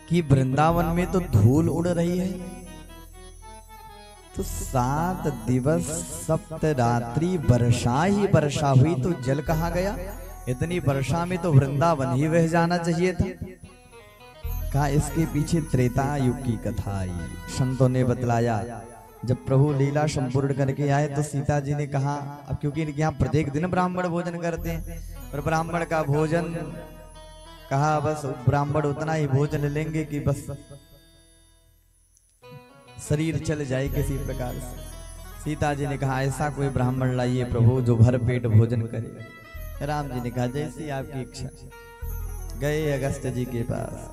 कि वृंदावन में तो धूल उड़ रही है, तो 7 दिवस 7 रात्रि वर्षा ही वर्षा हुई, तो जल कहाँ गया? इतनी वर्षा में तो वृंदावन ही बह जाना चाहिए था। कहा इसके पीछे त्रेता युग की कथा आई। संतों ने बतलाया, जब प्रभु लीला संपूर्ण करके आए तो सीता जी ने कहा, अब क्योंकि यहाँ प्रत्येक दिन ब्राह्मण भोजन करते हैं, पर ब्राह्मण का भोजन कहा बस ब्राह्मण उतना ही भोजन लेंगे कि बस शरीर चल जाए किसी प्रकार से। सीता जी ने कहा ऐसा कोई ब्राह्मण लाइए प्रभु जो भर पेट भोजन करे। राम जी ने कहा जैसी आपकी इच्छा। गए अगस्त जी के पास,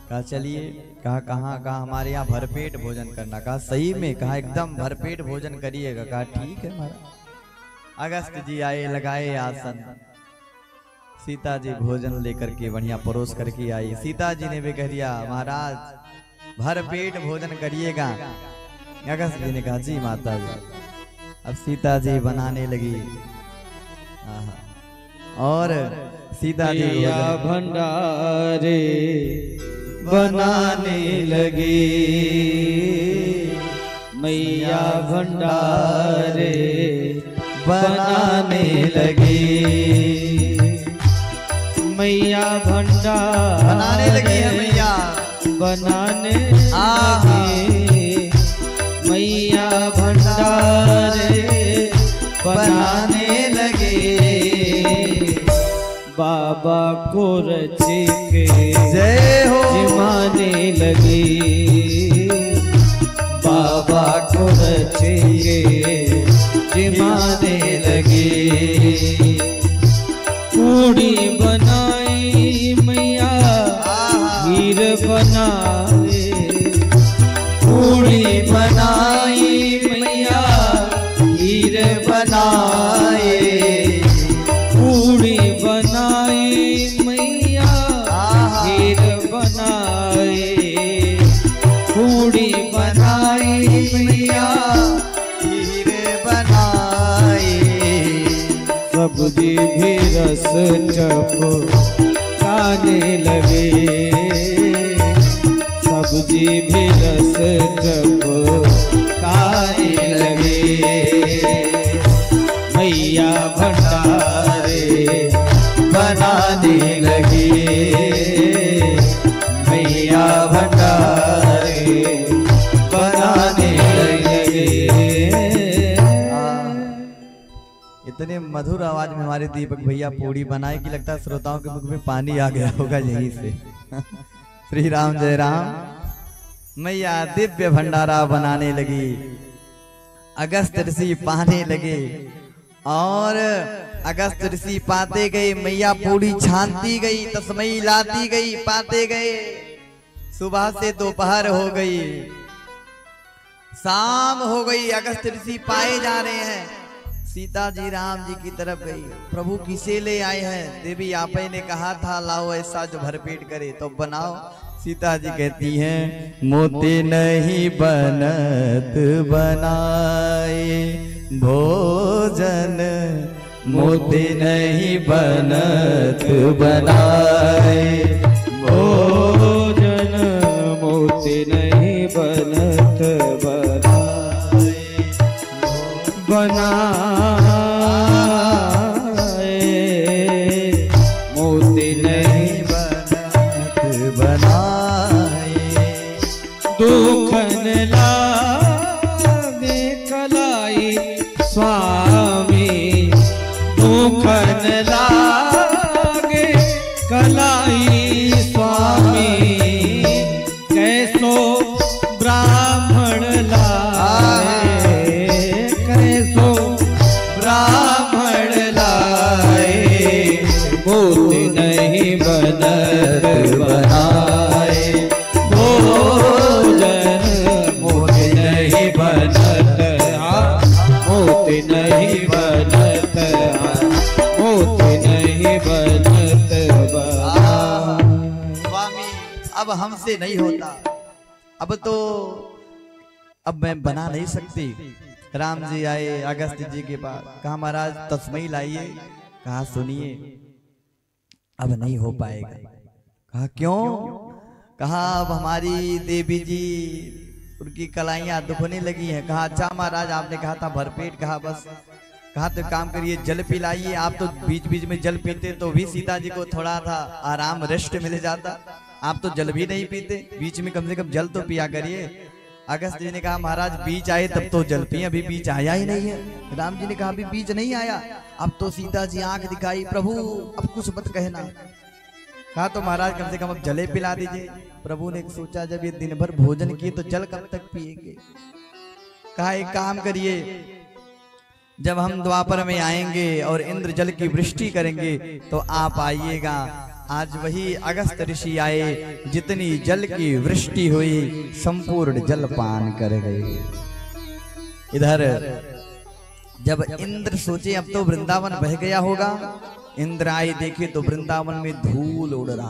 कहा चलिए। कहा कहाँ हमारे यहाँ भरपेट भोजन करना। कहा सही में? कहा एकदम भरपेट भोजन करिएगा। कहा ठीक है महाराज। अगस्त जी आए, लगाए आसन। सीता जी भोजन लेकर के बढ़िया परोस करके आई। सीता जी ने भी कह दिया महाराज भरपेट भोजन करिएगा। अगस्त जी ने कहा जी माता जी। अब सीता जी बनाने लगी और सीता जी भंडारे बनाने लगी, मैया भंडारे बनाने लगी, मैया भंडार बनाने लगी है, मैया बनाने लगी, मैया भंडारे बनाने लगे, बाबा को रचे के जय हो जिमाने लगी, बाबा को रचे के जिमाने लगी। पूड़ी बनाई मैया खीर बनाए, पूड़ी बनाई मैया खीर बनाए, पूड़ी बनाई मैया खीर बनाए, पूड़ी बनाई मैया खीर बनाए। सब्जी भी रस चप खाने लगे, सब्जी भी रस चप खाने लगे, मैया भंडारे बनाने लगी, मैया भंडारे बनाने लगे। इतने मधुर आवाज में हमारे दीपक भैया पूड़ी बनाए कि लगता है श्रोताओं के मुख में पानी आ गया होगा यहीं से। श्री राम जय राम। मैया दिव्य भंडारा बनाने लगी, अगस्त ऋषि पाने लगे और अगस्त ऋषि पाते गए, मैया पूड़ी छानती गई, तस्मई लाती गई, पाते गए। सुबह से दोपहर हो गई, शाम हो गई, अगस्त ऋषि पाए जा रहे हैं। सीता जी राम जी की तरफ गई, प्रभु किसे ले आए हैं? देवी आपे ने कहा था लाओ ऐसा जो भरपेट करे, तो बनाओ। सीता जी कहती हैं मोती नहीं बनत बनाए भोजन, मोती नहीं बनत बनाए भोजन, मोती नहीं बनत बनाए, बनाए मोती नहीं बनत बनाए। दुखन लागे कलाई स्वामी, दुखन लागे कलाई स्वामी, कैसो ब्राह्मण लाए, कैसो ब्राह्मण लाए, मोती नहीं बनत बनाए भोजन, मोती नहीं बनत, मोती नहीं बनत, मोती नहीं बनत स्वामी अब हमसे नहीं होता, अब मैं बना नहीं सकती। राम जी आए अगस्त जी के पास, कहा महाराज तस्मई लाइए। कहा सुनिए अब नहीं हो पाएगा। कहा क्यों? कहा अब हमारी देवी जी उनकी कलाइयां दुखने लगी हैं। कहा अच्छा महाराज आपने कहा था भरपेट, कहा बस, कहा तो काम करिए जल पिलाइए। आप तो बीच बीच में जल पीते तो भी सीता जी को थोड़ा था आराम रेस्ट मिल जाता, आप तो जल भी नहीं पीते, बीच में कम से कम जल तो पिया करिए। अगस्त जी ने कहा महाराज बीच आए तब तो जल पिए, अभी बीच आया ही नहीं है। राम जी ने कहा अभी बीच नहीं आया। अब तो सीता जी आंख दिखाई, प्रभु अब कुछ मत कहना। कहा तो महाराज कम से कम अब जले पिला दीजिए। प्रभु ने सोचा जब ये दिन भर भोजन किए तो जल कब तक पिएंगे। कहा एक काम करिए, जब हम द्वापर में आएंगे और इंद्र जल की वृष्टि करेंगे तो आप आइएगा। आज वही अगस्त ऋषि आए, जितनी जल की वृष्टि हुई संपूर्ण जल पान कर गए। इधर जब इंद्र सोचे अब तो वृंदावन बह गया होगा, इंद्र आए देखे तो वृंदावन में धूल उड़ रहा।